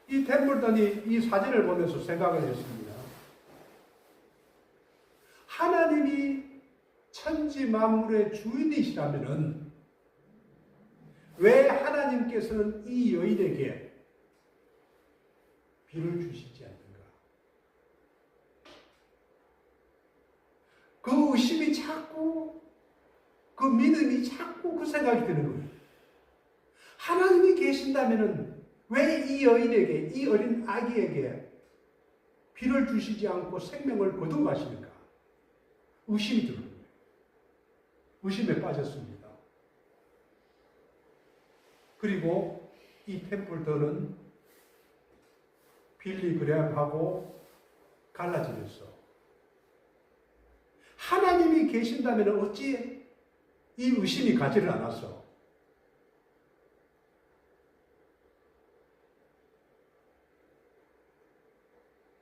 이 템플턴이 이 사진을 보면서 생각을 했습니다. 하나님이 천지 만물의 주인이시라면은 왜 하나님께서는 이 여인에게 비를 주시지 않는가? 그 의심이 자꾸, 그 믿음이 자꾸 그 생각이 드는 거예요. 하나님이 계신다면은 왜 이 여인에게, 이 어린 아기에게 비를 주시지 않고 생명을 거두가시는가? 의심이 드는 거예요. 의심에 빠졌습니다. 그리고 이 템플턴은 빌리 그레함하고 갈라지면서 하나님이 계신다면 어찌 이 의심이 가지를 않았어?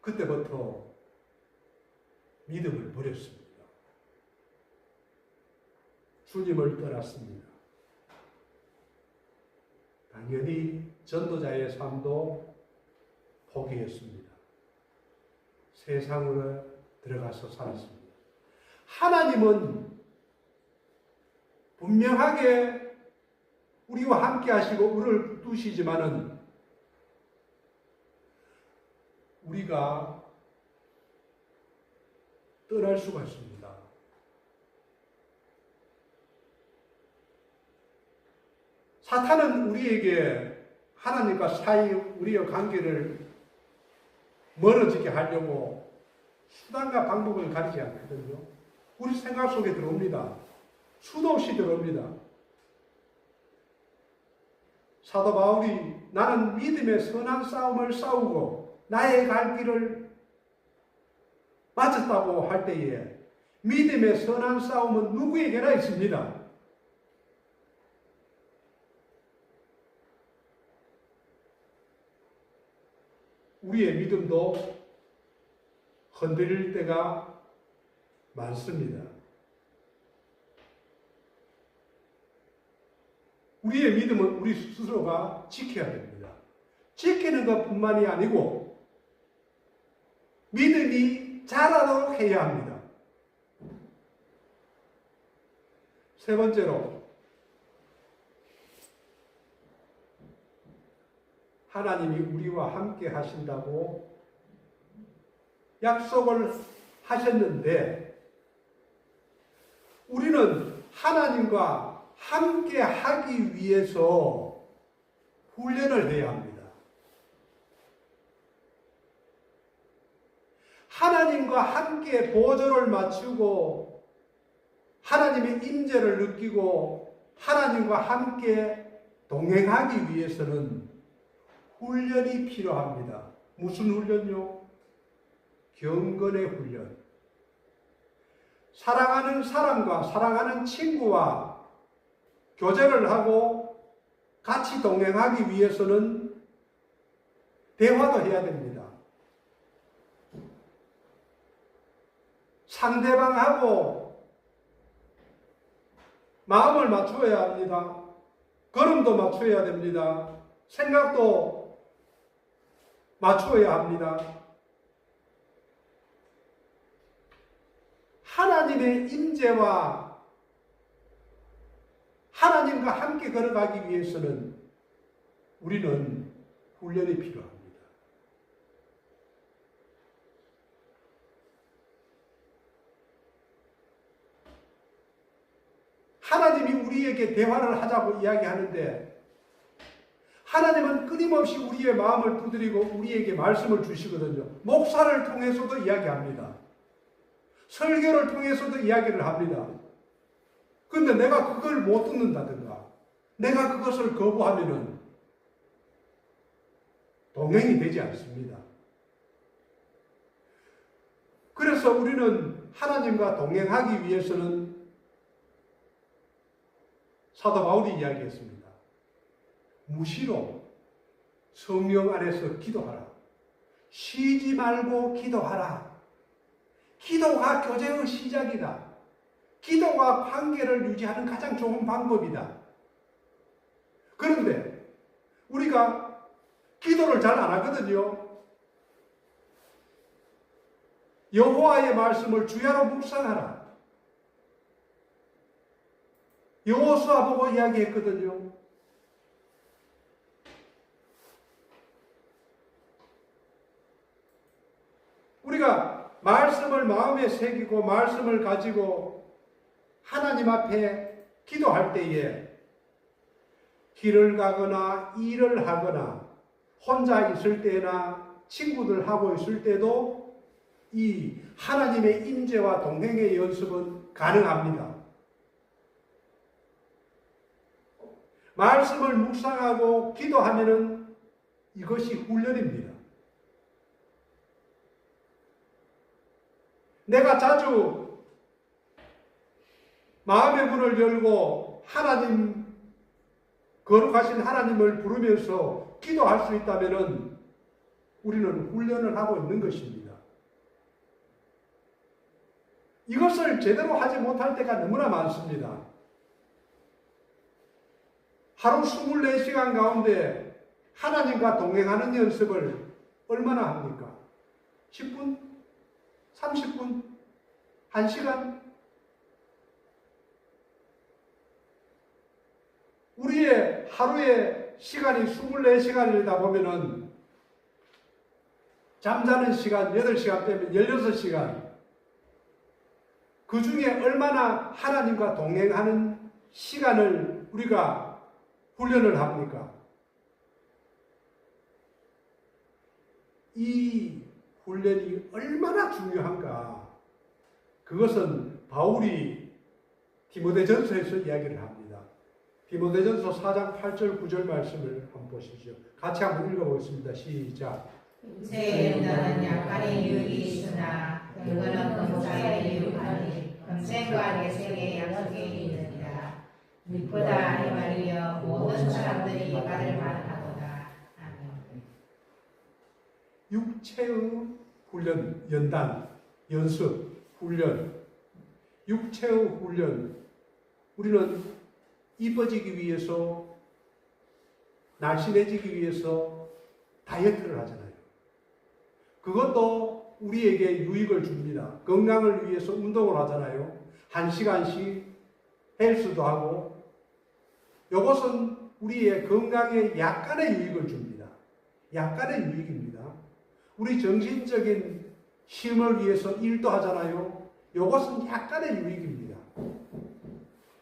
그때부터 믿음을 버렸습니다. 주님을 떠났습니다. 당연히 전도자의 삶도 포기했습니다. 세상으로 들어가서 살았습니다. 하나님은 분명하게 우리와 함께 하시고 우리를 두시지만은 우리가 떠날 수가 있습니다. 사탄은 우리에게 하나님과 사이 우리의 관계를 멀어지게 하려고 수단과 방법을 가리지 않거든요. 우리 생각 속에 들어옵니다. 수도 없이 들어옵니다. 사도 바울이 나는 믿음의 선한 싸움을 싸우고 나의 갈 길을 마쳤다고 할 때에 믿음의 선한 싸움은 누구에게나 있습니다. 우리의 믿음도 흔들릴 때가 많습니다. 우리의 믿음은 우리 스스로가 지켜야 됩니다. 지키는 것뿐만이 아니고 믿음이 자라도록 해야 합니다. 세 번째로 하나님이 우리와 함께 하신다고 약속을 하셨는데 우리는 하나님과 함께 하기 위해서 훈련을 해야 합니다. 하나님과 함께 보조를 맞추고 하나님의 임재를 느끼고 하나님과 함께 동행하기 위해서는 훈련이 필요합니다. 무슨 훈련요? 경건의 훈련. 사랑하는 사람과 사랑하는 친구와 교제를 하고 같이 동행하기 위해서는 대화도 해야 됩니다. 상대방하고 마음을 맞춰야 합니다. 걸음도 맞춰야 됩니다. 생각도 맞춰야 합니다. 하나님의 임재와 하나님과 함께 걸어가기 위해서는 우리는 훈련이 필요합니다. 하나님이 우리에게 대화를 하자고 이야기하는데 하나님은 끊임없이 우리의 마음을 두드리고 우리에게 말씀을 주시거든요. 목사를 통해서도 이야기합니다. 설교를 통해서도 이야기를 합니다. 그런데 내가 그걸 못 듣는다든가 내가 그것을 거부하면은 동행이 되지 않습니다. 그래서 우리는 하나님과 동행하기 위해서는 사도 바울이 이야기했습니다. 무시로 성령 안에서 기도하라. 쉬지 말고 기도하라. 기도가 교제의 시작이다. 기도가 관계를 유지하는 가장 좋은 방법이다. 그런데 우리가 기도를 잘 안 하거든요. 여호와의 말씀을 주야로 묵상하라. 여호수아 보고 이야기했거든요. 우리가 말씀을 마음에 새기고 말씀을 가지고 하나님 앞에 기도할 때에 길을 가거나 일을 하거나 혼자 있을 때나 친구들 하고 있을 때도 이 하나님의 임재와 동행의 연습은 가능합니다. 말씀을 묵상하고 기도하면은 이것이 훈련입니다. 내가 자주 마음의 문을 열고 하나님, 거룩하신 하나님을 부르면서 기도할 수 있다면 우리는 훈련을 하고 있는 것입니다. 이것을 제대로 하지 못할 때가 너무나 많습니다. 하루 24시간 가운데 하나님과 동행하는 연습을 얼마나 합니까? 10분? 30분? 1시간? 우리의 하루의 시간이 24시간이다 보면은 잠자는 시간 8시간 빼면 16시간. 그 중에 얼마나 하나님과 동행하는 시간을 우리가 훈련을 합니까? 이 훈련이 얼마나 중요한가? 그것은 바울이 디모데전서에서 이야기를 합니다. 디모데전서 4장 8절 9절 말씀을 한번 보시죠. 같이 한번 읽어보겠습니다. 시작. 새 연단은 약간의 유익이 있으나 그거는 근사에 유익하니 금생과 내생의 약속에 있느니라. 믿보다 아니말이여 모든 사람들이 받을 만하도다. 아멘. 육체의 훈련, 연단, 연습, 훈련, 육체의 훈련. 우리는 이뻐지기 위해서, 날씬해지기 위해서 다이어트를 하잖아요. 그것도 우리에게 유익을 줍니다. 건강을 위해서 운동을 하잖아요. 1시간씩 헬스도 하고. 이것은 우리의 건강에 약간의 유익을 줍니다. 약간의 유익입니다. 우리 정신적인 힘을 위해서 일도 하잖아요. 이것은 약간의 유익입니다.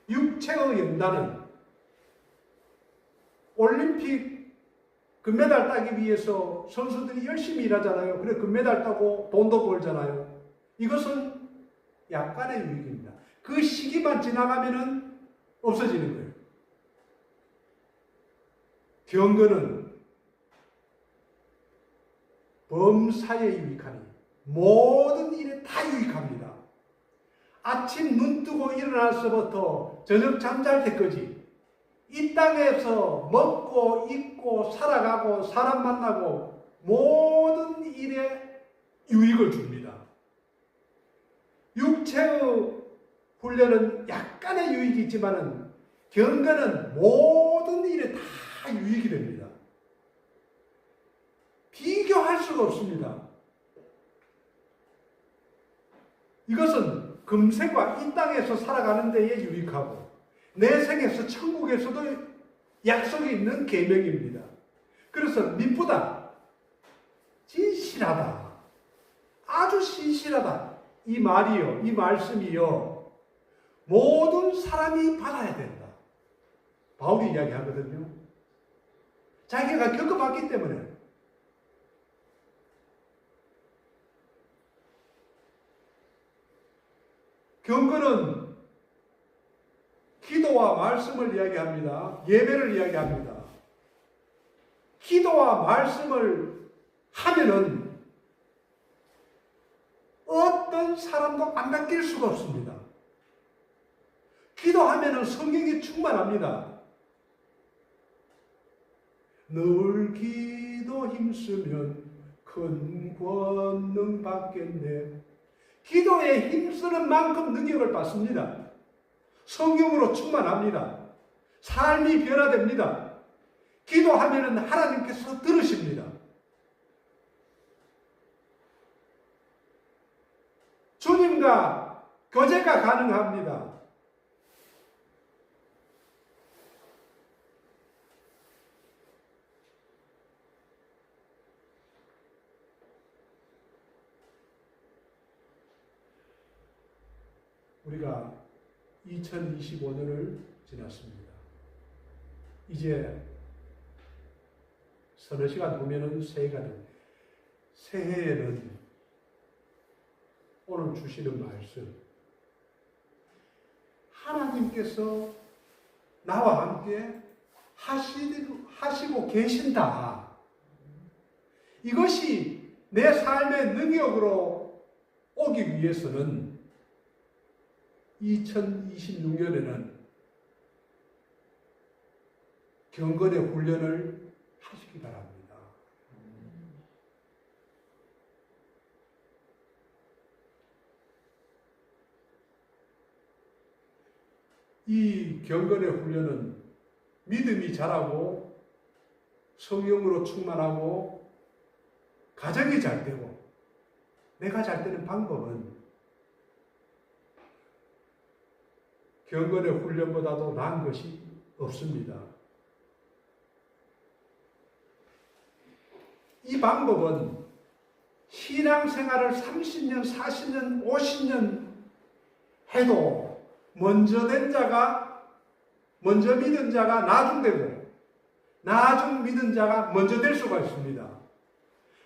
육체의 연단은 올림픽 금메달 따기 위해서 선수들이 열심히 일하잖아요. 그래 금메달 따고 돈도 벌잖아요. 이것은 약간의 유익입니다. 그 시기만 지나가면은 없어지는 거예요. 경건은 범사에 유익하니 모든 일에 다 유익합니다. 아침 눈 뜨고 일어나서부터 저녁 잠잘 때까지 이 땅에서 먹고 입고 살아가고 사람 만나고 모든 일에 유익을 줍니다. 육체의 훈련은 약간의 유익이 있지만은 경건은 모든 일에 다 유익이 됩니다. 비교할 수가 없습니다. 이것은 금생과 이 땅에서 살아가는 데에 유익하고 내생에서 천국에서도 약속이 있는 계명입니다. 그래서 믿보다 진실하다, 아주 신실하다, 이 말이요, 이 말씀이요, 모든 사람이 받아야 된다. 바울이 이야기하거든요. 자기가 겪어봤기 때문에. 경건은 기도와 말씀을 이야기합니다. 예배를 이야기합니다. 기도와 말씀을 하면은 어떤 사람도 안 바뀔 수가 없습니다. 기도하면은 성령이 충만합니다. 늘 기도 힘쓰면 큰 권능 받겠네. 기도에 힘쓰는 만큼 능력을 받습니다. 성령으로 충만합니다. 삶이 변화됩니다. 기도하면은 하나님께서 들으십니다. 주님과 교제가 가능합니다. 우리가 2025년을 지났습니다. 이제 서너 시간 후면은 새해가 됩니다. 새해에는 오늘 주시는 말씀, 하나님께서 나와 함께 하시고 계신다. 이것이 내 삶의 능력으로 오기 위해서는 2026년에는 경건의 훈련을 하시기 바랍니다. 이 경건의 훈련은 믿음이 자라고 성령으로 충만하고 가정이 잘 되고, 내가 잘 되는 방법은 경건의 훈련보다도 나은 것이 없습니다. 이 방법은 신앙생활을 30년, 40년, 50년 해도 먼저 믿은 자가 나중되고 나중 믿은 자가 먼저 될 수가 있습니다.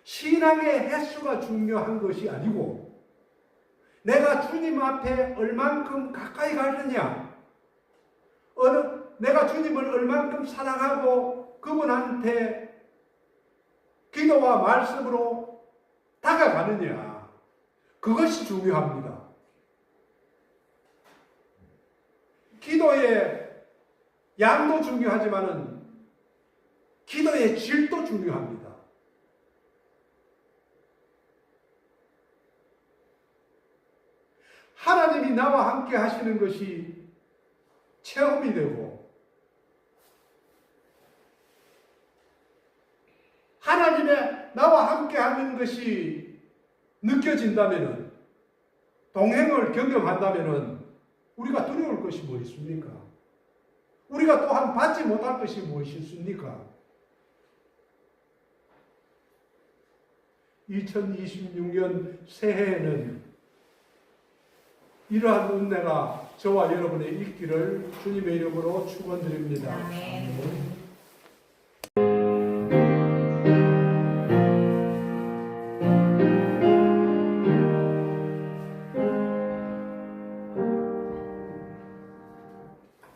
신앙의 횟수가 중요한 것이 아니고 내가 주님 앞에 얼만큼 가까이 가느냐, 내가 주님을 얼만큼 사랑하고 그분한테 기도와 말씀으로 다가가느냐, 그것이 중요합니다. 기도의 양도 중요하지만은 기도의 질도 중요합니다. 하나님이 나와 함께 하시는 것이 체험이 되고, 하나님의 나와 함께 하는 것이 느껴진다면은, 동행을 경험한다면은 우리가 두려울 것이 뭐 있습니까? 우리가 또한 받지 못할 것이 무엇이 있습니까? 2026년 새해에는 이러한 은혜가 저와 여러분의 있기를 주님의 이름으로 축원드립니다. 아멘.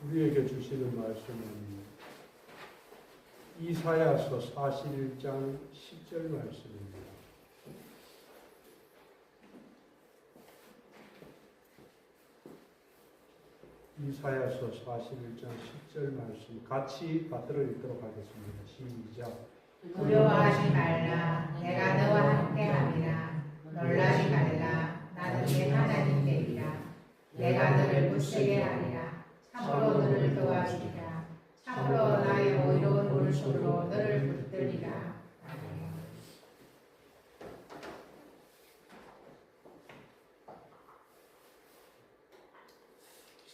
우리에게 주시는 말씀은 이사야서 41장 10절 말씀입니다. 이사야서 41장 10절 말씀 같이 받들어 읽도록 하겠습니다. 시작. 두려워하지 말라. 내가 너와 함께함이라. 놀라지 말라. 나는 네 하나님 되리라. 내가 너를 굳세게 하리라. 참으로 너를 도와주리라. 참으로 나의 오유로운 오른손으로 너를 붙들리라.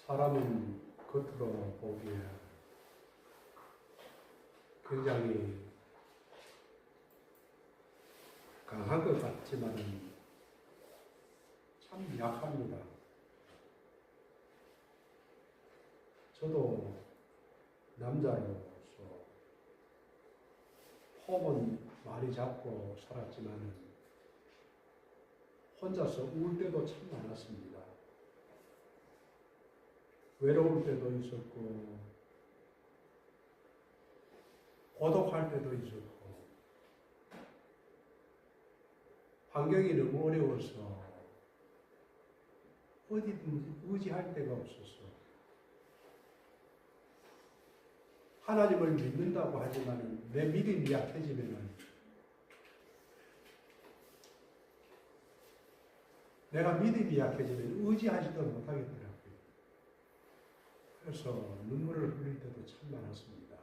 사람은 겉으로 보기에 굉장히 강한 것 같지만 참 약합니다. 저도 남자로서 폼은 많이 잡고 살았지만 혼자서 울 때도 참 많았습니다. 외로울 때도 있었고 고독할 때도 있었고 환경이 너무 어려워서 어디든지 의지할 데가 없었어. 하나님을 믿는다고 하지만 내 믿음이 약해지면 내가 믿음이 약해지면 의지하지도 못하겠더라고요. 그래서 눈물을 흘릴 때도 참 많았습니다.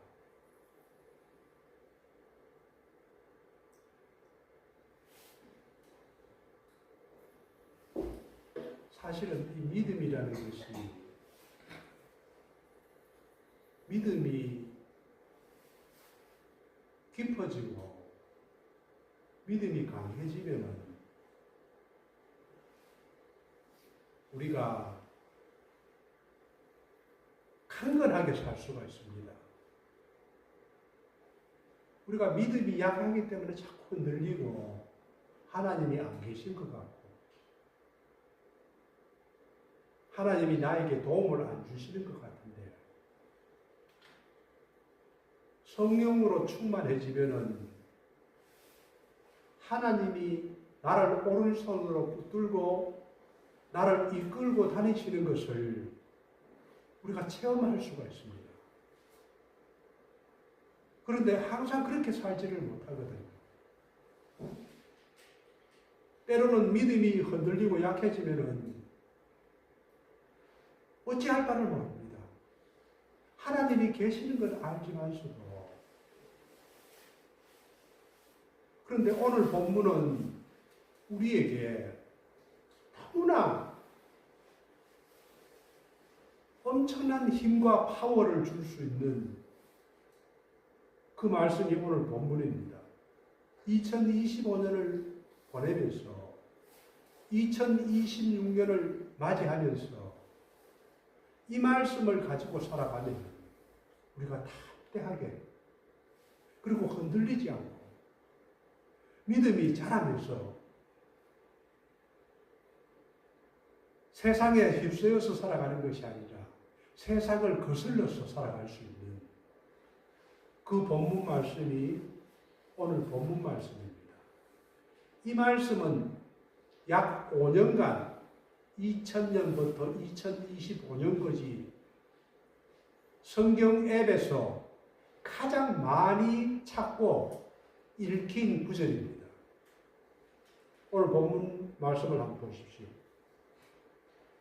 사실은 이 믿음이라는 것이 믿음이 깊어지고 믿음이 강해지면은 우리가 강건하게 살 수가 있습니다. 우리가 믿음이 약하기 때문에 자꾸 늘리고 하나님이 안 계신 것 같고 하나님이 나에게 도움을 안 주시는 것 같은데 성령으로 충만해지면은 하나님이 나를 오른손으로 붙들고 나를 이끌고 다니시는 것을 우리가 체험할 수가 있습니다. 그런데 항상 그렇게 살지를 못하거든요. 때로는 믿음이 흔들리고 약해지면은 어찌할 바를 모릅니다. 하나님이 계시는 걸 알지만서도. 그런데 오늘 본문은 우리에게 너무나 엄청난 힘과 파워를 줄 수 있는 그 말씀이 오늘 본문입니다. 2025년을 보내면서 2026년을 맞이하면서 이 말씀을 가지고 살아가면 우리가 담대하게 그리고 흔들리지 않고 믿음이 자라면서 세상에 휩쓰여서 살아가는 것이 아니라 세상을 거슬러서 살아갈 수 있는 그 본문 말씀이 오늘 본문 말씀입니다. 이 말씀은 약 5년간 2000년부터 2025년까지 성경 앱에서 가장 많이 찾고 읽힌 구절입니다. 오늘 본문 말씀을 한번 보십시오.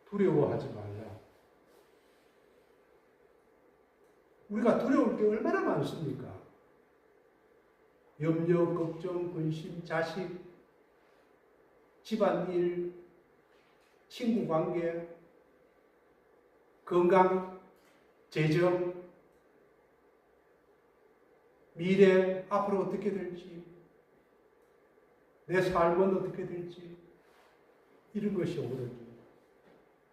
두려워하지 말라. 우리가 두려울 게 얼마나 많습니까? 염려, 걱정, 근심, 자식, 집안일, 친구 관계, 건강, 재정, 미래, 앞으로 어떻게 될지, 내 삶은 어떻게 될지, 이런 것이 오거든요.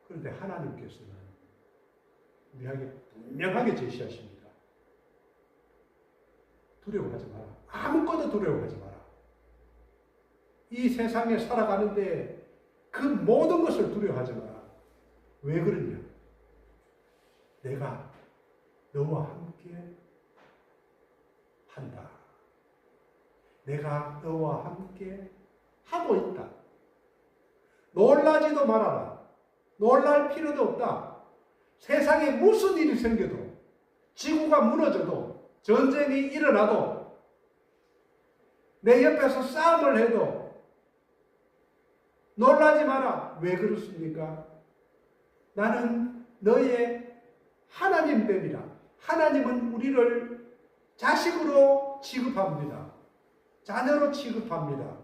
그런데 하나님께서는 우리에게 분명하게 제시하십니다. 두려워하지 마라. 아무것도 두려워하지 마라. 이 세상에 살아가는데 그 모든 것을 두려워하지 마라. 왜 그러냐? 내가 너와 함께 한다. 내가 너와 함께 하고 있다. 놀라지도 말아라. 놀랄 필요도 없다. 세상에 무슨 일이 생겨도, 지구가 무너져도, 전쟁이 일어나도, 내 옆에서 싸움을 해도 놀라지 마라. 왜 그렇습니까? 나는 너의 하나님됨이라. 하나님은 우리를 자식으로 취급합니다. 자녀로 취급합니다.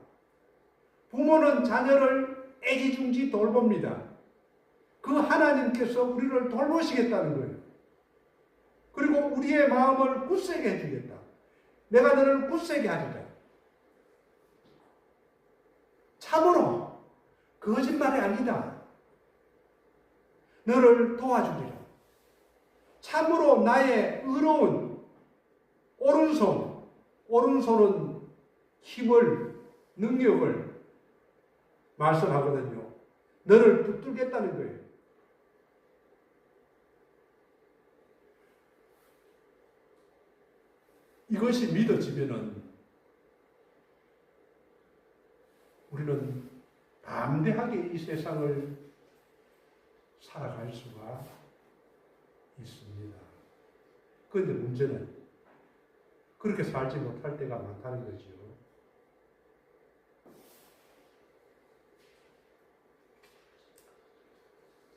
부모는 자녀를 애지중지 돌봅니다. 그 하나님께서 우리를 돌보시겠다는 거예요. 그리고 우리의 마음을 굳세게 해주겠다. 내가 너를 굳세게 하리라. 참으로 거짓말이 아니다. 너를 도와주리라. 참으로 나의 의로운 오른손은 힘을, 능력을 말씀하거든요. 너를 붙들겠다는 거예요. 이것이 믿어지면은 우리는 담대하게 이 세상을 살아갈 수가 있습니다. 그런데 문제는 그렇게 살지 못할 때가 많다는 거죠.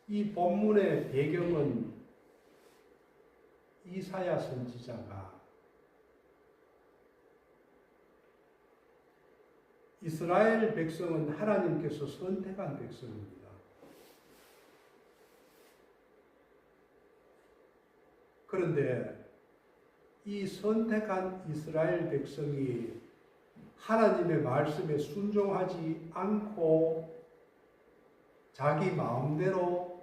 이 본문의 배경은 이사야 선지자가 이스라엘 백성은 하나님께서 선택한 백성입니다. 그런데 이 선택한 이스라엘 백성이 하나님의 말씀에 순종하지 않고 자기 마음대로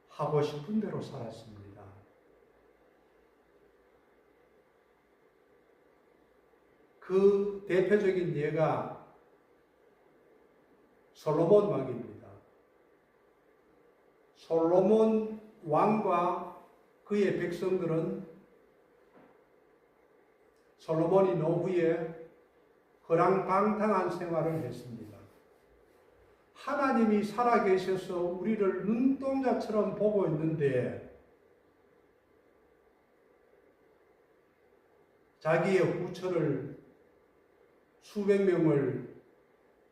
하고 싶은 대로 살았습니다. 그 대표적인 예가 솔로몬 왕입니다. 솔로몬 왕과 그의 백성들은 솔로몬이 노후에 허랑방탕한 생활을 했습니다. 하나님이 살아계셔서 우리를 눈동자처럼 보고 있는데 자기의 후처를 수백 명을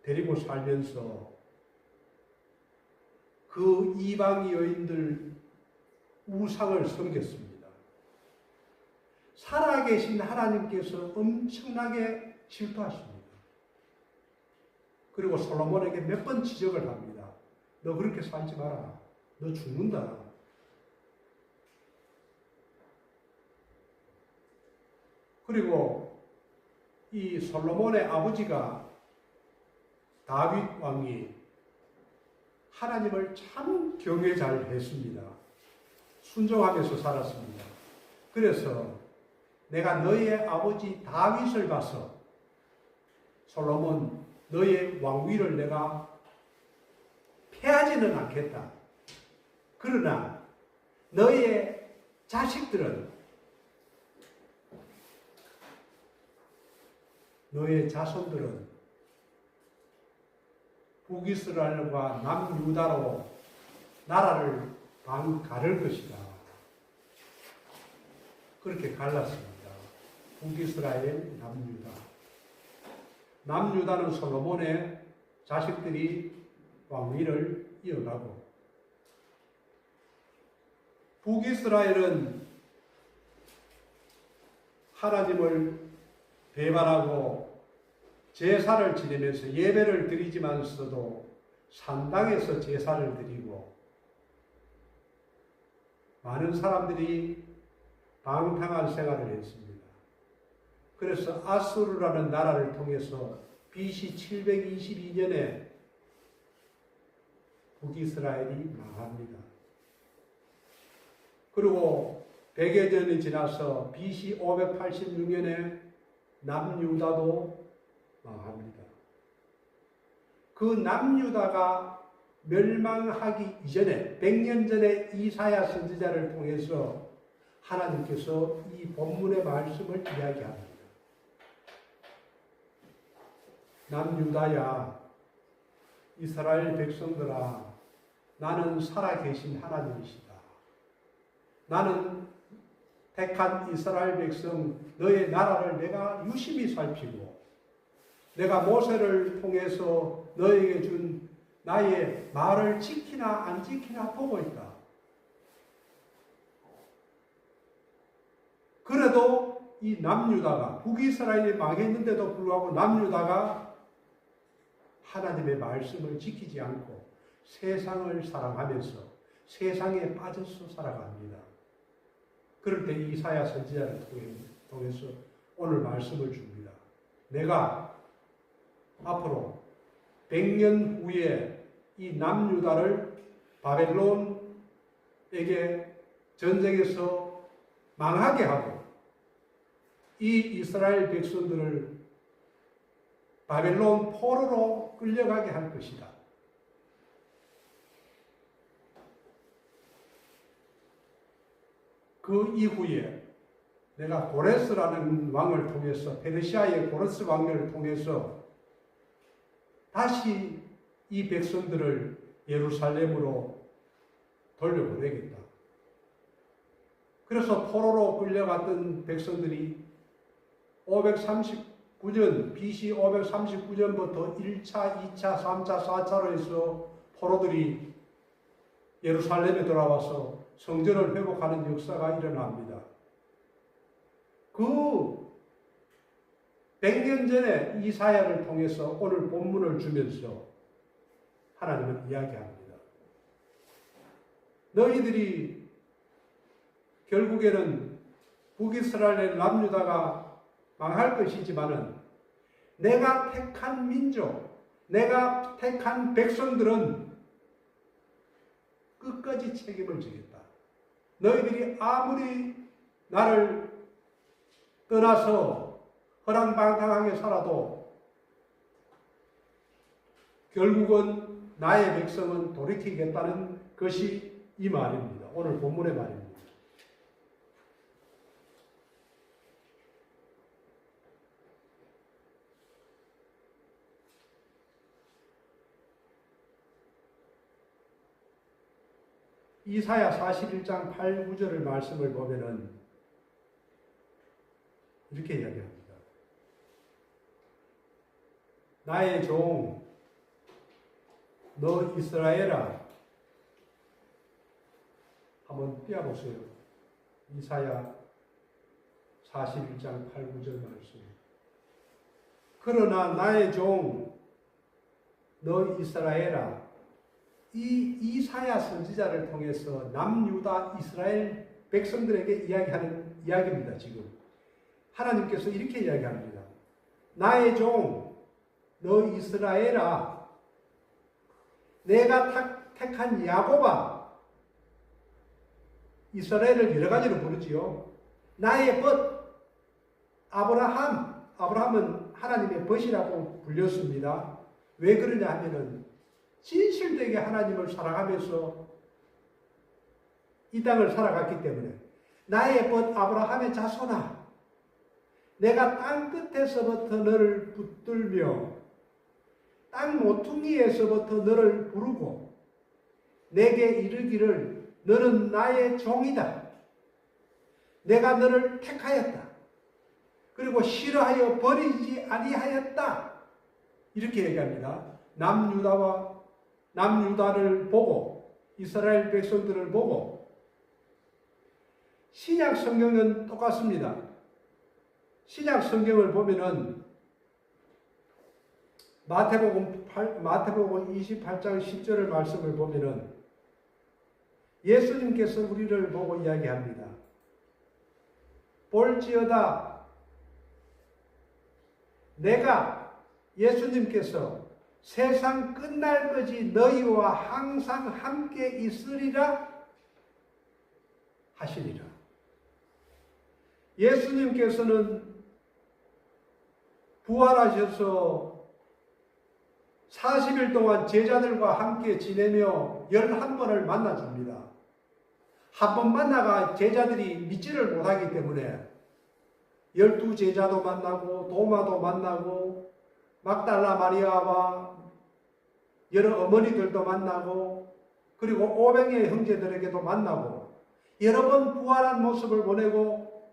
데리고 살면서 그 이방 여인들 우상을 섬겼습니다. 살아계신 하나님께서 엄청나게 질투하십니다. 그리고 솔로몬에게 몇 번 지적을 합니다. 너 그렇게 살지 마라. 너 죽는다. 그리고 이 솔로몬의 아버지가 다윗 왕이 하나님을 참 경외 잘 했습니다. 순종하면서 살았습니다. 그래서 내가 너의 아버지 다윗을 봐서 솔로몬 너의 왕위를 내가 패하지는 않겠다. 그러나 너의 자식들은 너의 자손들은 북이스라엘과 남유다로 나라를 반 가를 것이다. 그렇게 갈랐습니다. 북이스라엘, 남유다. 남유다는 솔로몬의 자식들이 왕위를 이어가고 북이스라엘은 하나님을 배반하고 제사를 지내면서 예배를 드리지만서도 산당에서 제사를 드리고 많은 사람들이 방탕한 생활을 했습니다. 그래서 아수르라는 나라를 통해서 BC 722년에 북이스라엘이 망합니다. 그리고 100여 년이 지나서 BC 586년에 남유다도 망합니다. 그 남유다가 멸망하기 이전에 100년 전에 이사야 선지자를 통해서 하나님께서 이 본문의 말씀을 이야기합니다. 남유다야, 이스라엘 백성들아, 나는 살아계신 하나님이시다. 나는 택한 이스라엘 백성, 너의 나라를 내가 유심히 살피고 내가 모세를 통해서 너에게 준 나의 말을 지키나 안 지키나 보고 있다. 그래도 이 남유다가 북이스라엘이 망했는데도 불구하고 남유다가 하나님의 말씀을 지키지 않고 세상을 사랑하면서 세상에 빠져서 살아갑니다. 그럴 때 이사야 선지자를 통해서 오늘 말씀을 줍니다. 내가 앞으로 100년 후에 이 남유다를 바벨론에게 전쟁에서 망하게 하고 이 이스라엘 백성들을 바벨론 포로로 끌려가게 할 것이다. 그 이후에 내가 고레스라는 왕을 통해서 페르시아의 고레스 왕을 통해서 다시 이 백성들을 예루살렘으로 돌려보내겠다. 그래서 포로로 끌려갔던 백성들이 539년, BC 539년부터 1차, 2차, 3차, 4차로 해서 포로들이 예루살렘에 돌아와서 성전을 회복하는 역사가 일어납니다. 그 100년 전에 이사야를 통해서 오늘 본문을 주면서 하나님은 이야기합니다. 너희들이 결국에는 북이스라엘 남유다가 망할 것이지만은 내가 택한 민족, 내가 택한 백성들은 끝까지 책임을 지겠다. 너희들이 아무리 나를 떠나서 허랑방탕하게 살아도 결국은 나의 백성은 돌이키겠다는 것이 이 말입니다. 오늘 본문의 말입니다. 이사야 41장 8, 9절의 말씀을 보면은 이렇게 이야기합니다. 나의 종, 너 이스라엘아. 한번 띄워보세요. 이사야 41장 8, 9절 말씀. 그러나 나의 종, 너 이스라엘아. 이 이사야 선지자를 통해서 남유다 이스라엘 백성들에게 이야기하는 이야기입니다. 지금 하나님께서 이렇게 이야기합니다. 나의 종, 너 이스라엘아. 내가 택한 야곱아. 이스라엘을 여러 가지로 부르지요. 나의 벗, 아브라함은 하나님의 벗이라고 불렸습니다. 왜 그러냐 하면은 진실되게 하나님을 사랑하면서 이 땅을 살아갔기 때문에 나의 벗 아브라함의 자손아, 내가 땅 끝에서부터 너를 붙들며 땅 모퉁이에서부터 너를 부르고 내게 이르기를 너는 나의 종이다. 내가 너를 택하였다. 그리고 싫어하여 버리지 아니하였다. 이렇게 얘기합니다. 남유다를 보고 이스라엘 백성들을 보고 신약 성경은 똑같습니다. 신약 성경을 보면은 마태복음 28장 10절의 말씀을 보면은 예수님께서 우리를 보고 이야기합니다. 볼지어다 내가 예수님께서 세상 끝날까지 너희와 항상 함께 있으리라 하시니라. 예수님께서는 부활하셔서 40일 동안 제자들과 함께 지내며 11번을 만나줍니다. 한 번 만나가 제자들이 믿지를 못하기 때문에 12제자도 만나고 도마도 만나고 막달라 마리아와 여러 어머니들도 만나고 그리고 500의 형제들에게도 만나고 여러 번 부활한 모습을 보내고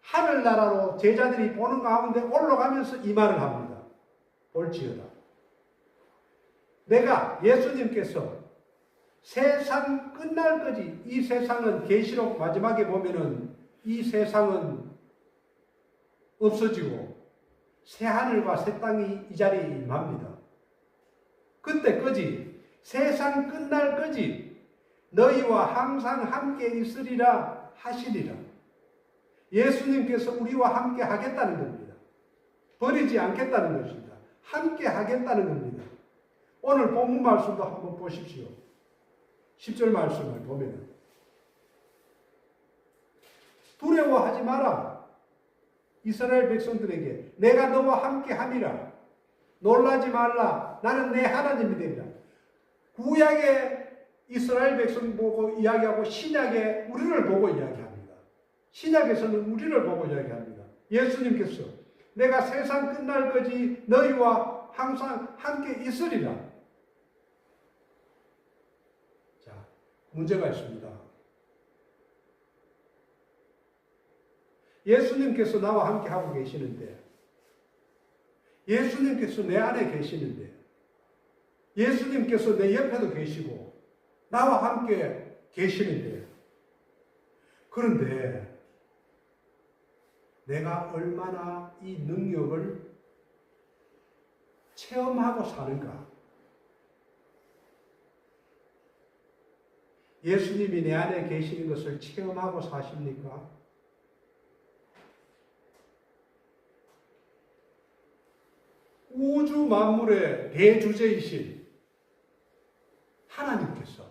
하늘나라로 제자들이 보는 가운데 올라가면서 이 말을 합니다. 볼지어다 내가 예수님께서 세상 끝날까지 이 세상은 계시록 마지막에 보면은 이 세상은 없어지고 새하늘과 새 땅이 이 자리에 임합니다. 그때까지 세상 끝날까지 너희와 항상 함께 있으리라 하시리라. 예수님께서 우리와 함께 하겠다는 겁니다. 버리지 않겠다는 것입니다. 함께 하겠다는 겁니다. 오늘 본문 말씀도 한번 보십시오. 10절 말씀을 보면 두려워하지 마라. 이스라엘 백성들에게 내가 너와 함께 함이라. 놀라지 말라. 나는 내 하나님이 되리라. 구약의 이스라엘 백성 보고 이야기하고 신약의 우리를 보고 이야기합니다. 신약에서는 우리를 보고 이야기합니다. 예수님께서 내가 세상 끝날까지 너희와 항상 함께 있으리라. 자, 문제가 있습니다. 예수님께서 나와 함께 하고 계시는데, 예수님께서 내 안에 계시는데, 예수님께서 내 옆에도 계시고 나와 함께 계시는데, 그런데 내가 얼마나 이 능력을 체험하고 사는가? 예수님이 내 안에 계시는 것을 체험하고 사십니까? 우주 만물의 대주제이신 하나님께서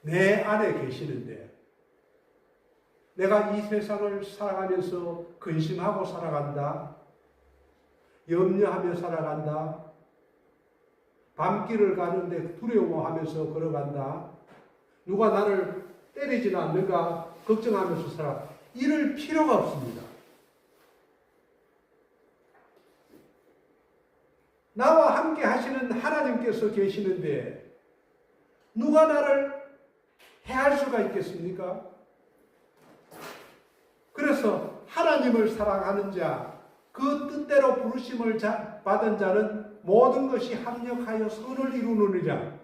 내 안에 계시는데 내가 이 세상을 살아가면서 근심하고 살아간다. 염려하며 살아간다. 밤길을 가는데 두려워하면서 걸어간다. 누가 나를 때리지는 않는가 걱정하면서 살아. 이럴 필요가 없습니다. 나와 함께 하시는 하나님께서 계시는데 누가 나를 해할 수가 있겠습니까? 그래서 하나님을 사랑하는 자, 그 뜻대로 부르심을 받은 자는 모든 것이 합력하여 선을 이루느니라.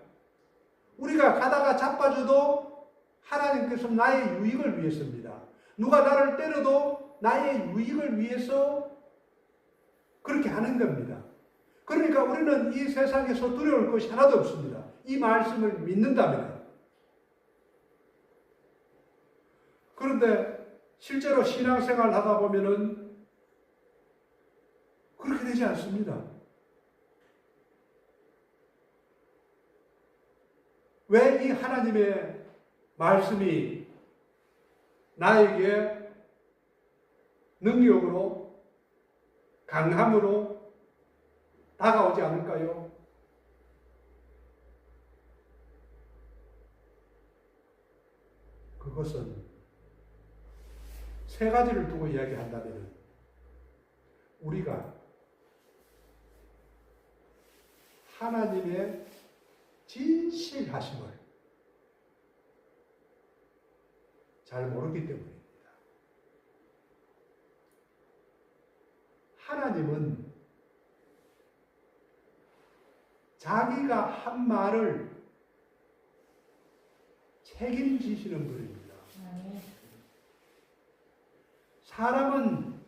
우리가 가다가 자빠져도 하나님께서 나의 유익을 위해서입니다. 누가 나를 때려도 나의 유익을 위해서 그렇게 하는 겁니다. 그러니까 우리는 이 세상에서 두려울 것이 하나도 없습니다. 이 말씀을 믿는다면. 그런데 실제로 신앙생활을 하다 보면은 그렇게 되지 않습니다. 왜 이 하나님의 말씀이 나에게 능력으로, 강함으로 다가오지 않을까요? 그것은 세 가지를 두고 이야기한다면 우리가 하나님의 진실하심을 잘 모르기 때문입니다. 하나님은 자기가 한 말을 책임지시는 분입니다. 사람은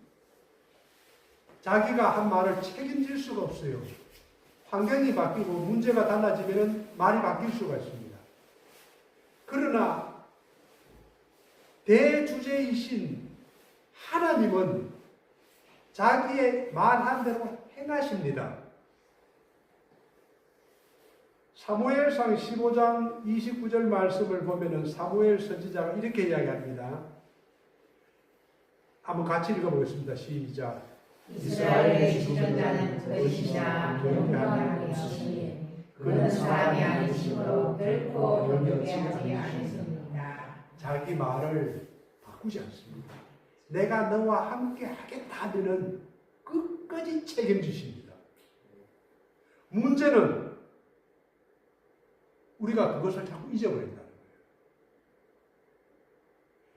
자기가 한 말을 책임질 수가 없어요. 환경이 바뀌고 문제가 달라지면 말이 바뀔 수가 있습니다. 그러나 대주제이신 하나님은 자기의 말한 대로 행하십니다. 사무엘상 15장 29절 말씀을 보면은 사무엘 선지자가 이렇게 이야기합니다. 한번 같이 읽어보겠습니다. 시작. 이스라엘의 지존자는 그것이나 용서하는 것이니 그는 사람이 아니심으로 결코 용서하지 않습니다. 자기 말을 바꾸지 않습니다. 내가 너와 함께 하겠다 하면은 끝까지 책임지십니다. 문제는 우리가 그것을 자꾸 잊어버린다는 거예요.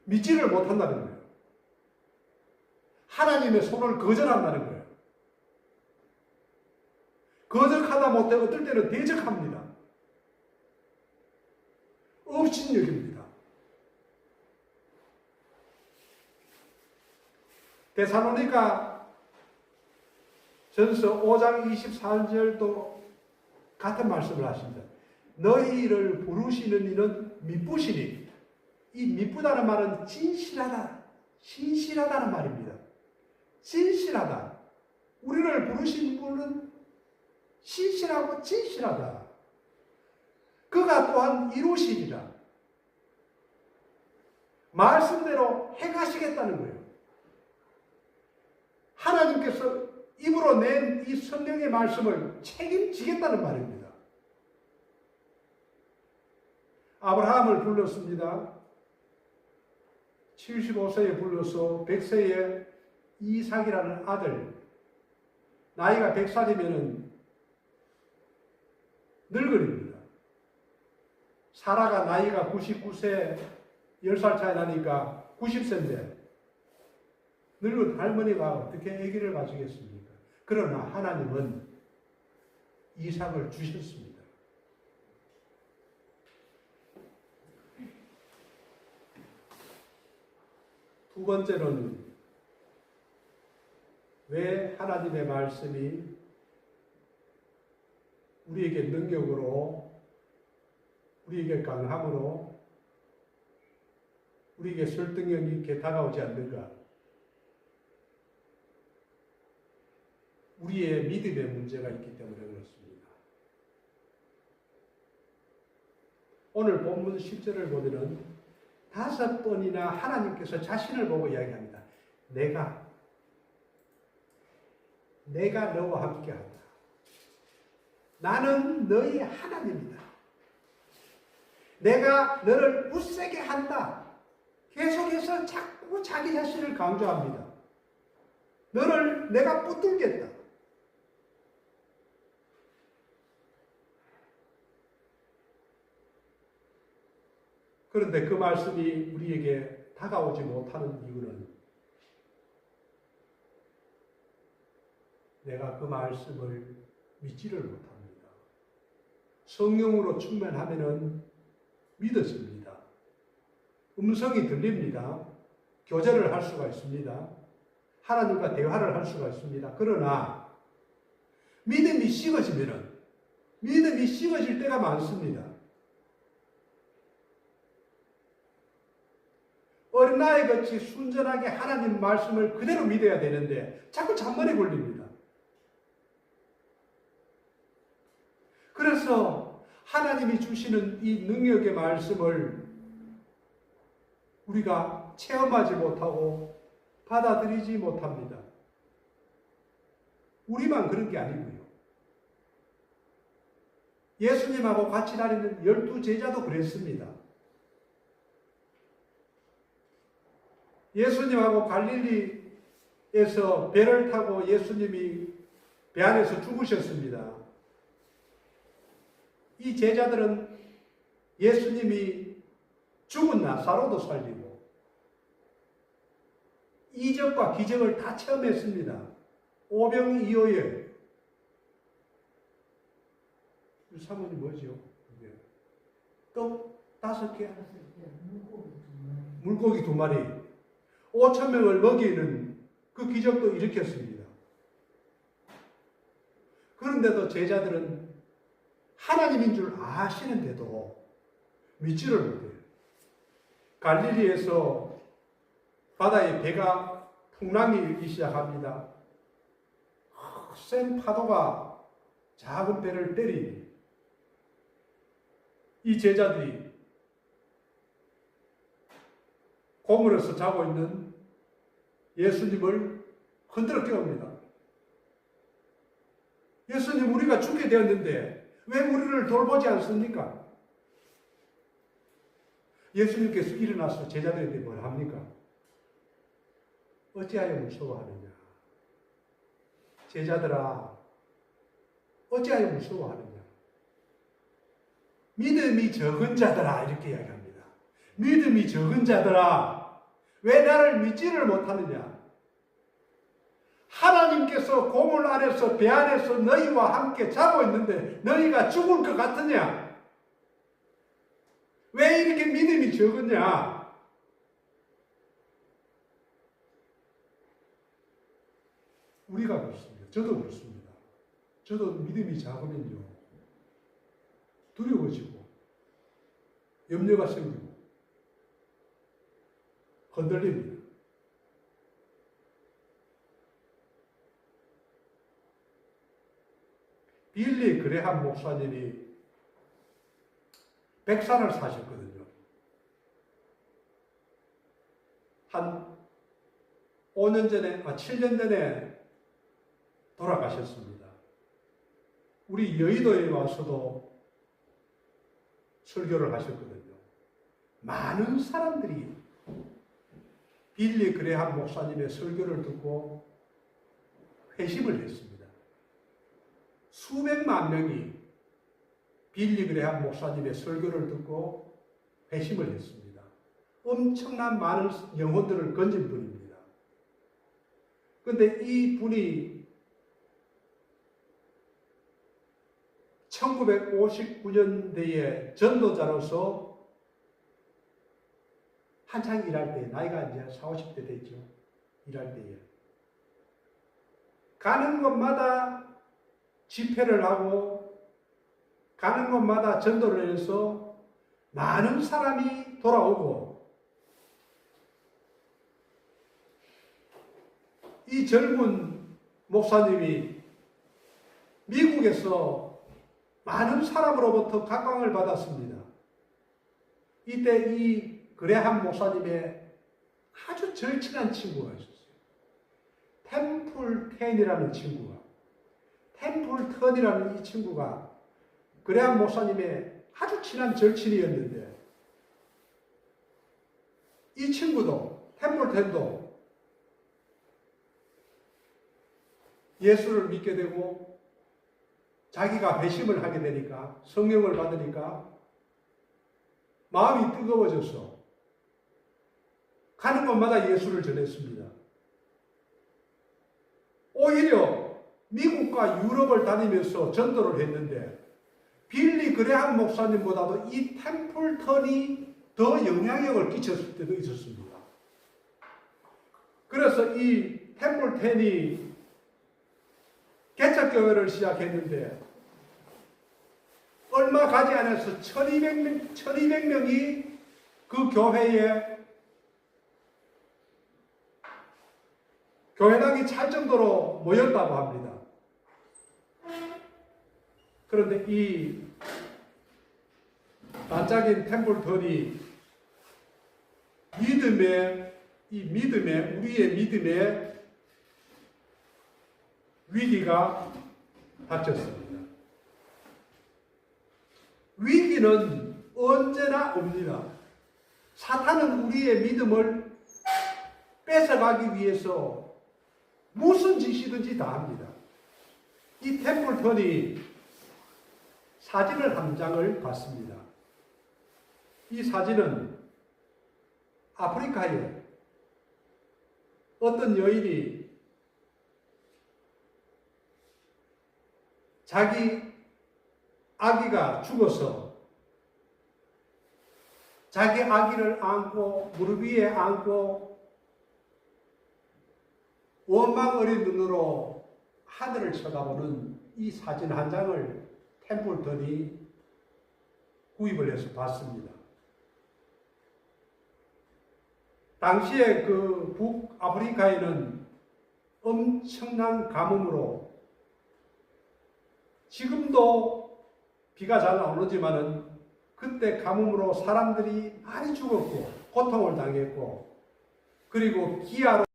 믿지를 못한다는 거예요. 하나님의 손을 거절한다는 거예요. 거절하다 못해 어떨 때는 대적합니다. 업신여깁니다. 데살로니가 전서 5장 24절도 같은 말씀을 하십니다. 너희를 부르시는 이는 미쁘시니, 이 미쁘다는 말은 진실하다, 신실하다는 말입니다. 진실하다. 우리를 부르신 분은 신실하고 진실하다. 그가 또한 이루시리라. 말씀대로 행하시겠다는 거예요. 하나님께서 입으로 낸 이 성경의 말씀을 책임지겠다는 말입니다. 아브라함을 불렀습니다. 75세에 불러서 100세에 이삭이라는 아들, 나이가 100살이면 늙은입니다. 사라가 나이가 99세, 10살 차이 나니까 90세인데 늙은 할머니가 어떻게 아기를 가지겠습니까? 그러나 하나님은 이삭을 주셨습니다. 두 번째로는 왜 하나님의 말씀이 우리에게 능력으로 우리에게 강함으로 우리에게 설득력이 있게 다가오지 않는가? 우리의 믿음의 문제가 있기 때문에 그렇습니다. 오늘 본문 10절을 보면은 5번이나 하나님께서 자신을 보고 이야기합니다. 내가 너와 함께한다. 나는 너희 하나님이다. 내가 너를 굳세게 한다. 계속해서 자꾸 자기 자신을 강조합니다. 너를 내가 붙들겠다. 그런데 그 말씀이 우리에게 다가오지 못하는 이유는 내가 그 말씀을 믿지를 못합니다. 성령으로 충만하면은 믿어집니다. 음성이 들립니다. 교제를 할 수가 있습니다. 하나님과 대화를 할 수가 있습니다. 그러나 믿음이 식어질 때가 많습니다. 어린아이같이 순전하게 하나님 말씀을 그대로 믿어야 되는데 자꾸 잔머리 굴립니다. 그래서 하나님이 주시는 이 능력의 말씀을 우리가 체험하지 못하고 받아들이지 못합니다. 우리만 그런 게 아니고요. 예수님하고 같이 다니는 12제자도 그랬습니다. 예수님하고 갈릴리에서 배를 타고 예수님이 배 안에서 죽으셨습니다. 이 제자들은 예수님이 죽은 나사로도 살리고 이적과 기적을 다 체험했습니다. 오병이어에 사모님 뭐죠? 떡 5개, 물고기 2마리, 5,000명을 먹이는 그 기적도 일으켰습니다. 그런데도 제자들은 하나님인 줄 아시는데도 믿지를 못해요. 갈릴리에서 바다에 배가 풍랑이 일기 시작합니다. 센 파도가 작은 배를 때리니 이 제자들이 고물에서 자고 있는 예수님을 흔들어 깨웁니다. 예수님, 우리가 죽게 되었는데 왜 우리를 돌보지 않습니까? 예수님께서 일어나서 제자들에게 뭘 합니까? 어찌하여 무서워하느냐? 제자들아, 어찌하여 무서워하느냐? 믿음이 적은 자들아, 이렇게 이야기합니다. 믿음이 적은 자들아, 왜 나를 믿지를 못하느냐? 하나님께서 고물 안에서 배 안에서 너희와 함께 자고 있는데 너희가 죽을 것 같으냐? 왜 이렇게 믿음이 적으냐? 우리가 그렇습니다. 저도 그렇습니다. 저도 믿음이 작으면요, 두려워지고 염려가 생기고 흔들립니다. 빌리 그레함 목사님이 백산을 사셨거든요. 한 7년 전에 돌아가셨습니다. 우리 여의도에 와서도 설교를 하셨거든요. 많은 사람들이 빌리 그레함 목사님의 설교를 듣고 회심을 했습니다. 수백만 명이 빌리 그레함 목사님의 설교를 듣고 회심을 했습니다. 엄청난 많은 영혼들을 건진 분입니다. 그런데 이 분이 1959년대에 전도자로서 한창 일할 때, 나이가 이제 40, 50대 됐죠. 일할 때에. 가는 곳마다 집회를 하고, 가는 곳마다 전도를 해서 많은 사람이 돌아오고 이 젊은 목사님이 미국에서 많은 사람으로부터 각광을 받았습니다. 이때 이 그레함 목사님의 아주 절친한 친구가 있었어요. 템플턴이라는 친구가. 템플턴이라는 이 친구가 그레함 목사님의 아주 친한 절친이었는데 이 친구도 템플턴도 예수를 믿게 되고 자기가 배심을 하게 되니까 성령을 받으니까 마음이 뜨거워져서 가는 곳마다 예수를 전했습니다. 오히려 미국과 유럽을 다니면서 전도를 했는데 빌리 그레함 목사님보다도 이 템플턴이 더 영향력을 끼쳤을 때도 있었습니다. 그래서 이 템플턴이 개척교회를 시작했는데 얼마 가지 않아서 1200명이 그 교회에 교회당이 찰 정도로 모였다고 합니다. 그런데 이 반짝인 템플턴이 우리의 믿음의 위기가 닥쳤습니다. 위기는 언제나 옵니다. 사탄은 우리의 믿음을 뺏어가기 위해서 무슨 짓이든지 다 합니다. 이 템플턴이 사진을 한 장을 봤습니다. 이 사진은 아프리카에 어떤 여인이 자기 아기가 죽어서 자기 아기를 안고 무릎 위에 안고 원망 어린 눈으로 하늘을 쳐다보는 이 사진 한 장을 템플턴이 구입을 해서 봤습니다. 당시에 그 북아프리카에는 엄청난 가뭄으로 지금도 비가 잘 안 오지만은 그때 가뭄으로 사람들이 많이 죽었고 고통을 당했고 그리고 기아로